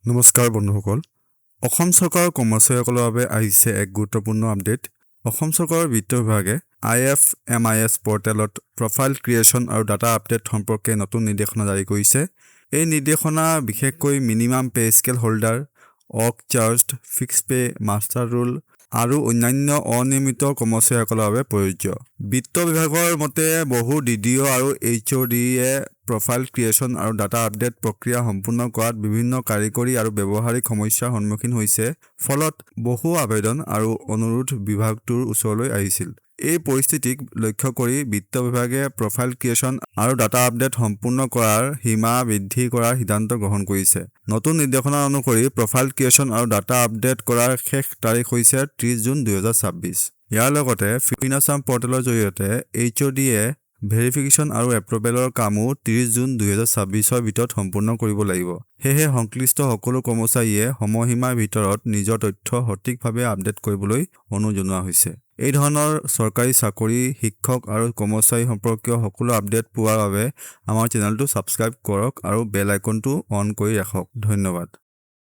নমস্কাৰ বন্ধুসকল অসম চৰকাৰৰ কৰ্মচাৰীসকলৰ বাবে আহিছে এক গুৰুত্বপূৰ্ণ আপডেট অসম চৰকাৰৰ বিত্ত বিভাগে IFMIS পৰ্টেলত প্ৰফাইল ক্ৰিয়েশ্যন আৰু ডাটা আপডেট সম্পৰ্কে নতুন নিৰ্দেশনা জাৰি কৰিছে এই নিৰ্দেশনা বিশেষকৈ মিনিমাম পে স্কেল হোল্ডাৰ অক charged fix pay muster roll আৰু অন্যান্য অনিয়মিত কৰ্মচাৰীসকলৰ বাবে প্ৰযোজ্য বিত্ত বিভাগৰ মতে বহু DDO আৰু HODয়ে প্ৰফাইল ক্ৰিয়েশ্যন আৰু ডাটা আপডেট প্ৰক্ৰিয়া সম্পূৰ্ণ কৰাত বিভিন্ন কাৰিকৰী আৰু ব্যৱহাৰিক সমস্যাৰ সন্মুখীন হৈছে ফলত বহু আবেদন আৰু অনুৰোধ বিভাগটোৰ ওচৰলৈ আহিছিল এই পৰিস্থিতিক লক্ষ্য কৰি বিত্ত বিভাগে প্ৰফাইল ক্ৰিয়েশ্যন আৰু ডাটা আপডেট সম্পূৰ্ণ কৰাৰ সীমা বৃদ্ধি কৰাৰ সিদ্ধান্ত গ্ৰহণ কৰিছে নতুন নিৰ্দেশনা অনুসৰি প্ৰফাইল ক্ৰিয়েশ্যন আৰু ডাটা আপডেট কৰাৰ শেষ তাৰিখ হৈছে 30 জুন 2026 ইয়াৰ লগতে ফিনাছাম পৰ্টেলৰ জৰিয়তে HODয়ে ভেৰিফিকেশ্যন আৰু এপ্ৰুভেলৰ কামো 30 জুন 2026ৰ ভিতৰত সম্পূৰ্ণ কৰিব লাগিব সেয়ে সংশ্লিষ্ট সকলো কৰ্মচাৰীয়ে সময়সীমাৰ ভিতৰত নিজৰ তথ্য সঠিকভাৱে আপডেট কৰিবলৈ অনুৰোধ জনোৱা হৈছে এই ধৰণৰ চৰকাৰী চাকৰি শিক্ষক আৰু কৰ্মচাৰী সম্পৰ্কীয় সকলো আপডেট পোৱাৰ বাবে আমাৰ চেনেলটো সাবস্ক্ৰাইব কৰক আৰু বেল আইকনটো অন কৰি ৰাখক ধন্যবাদ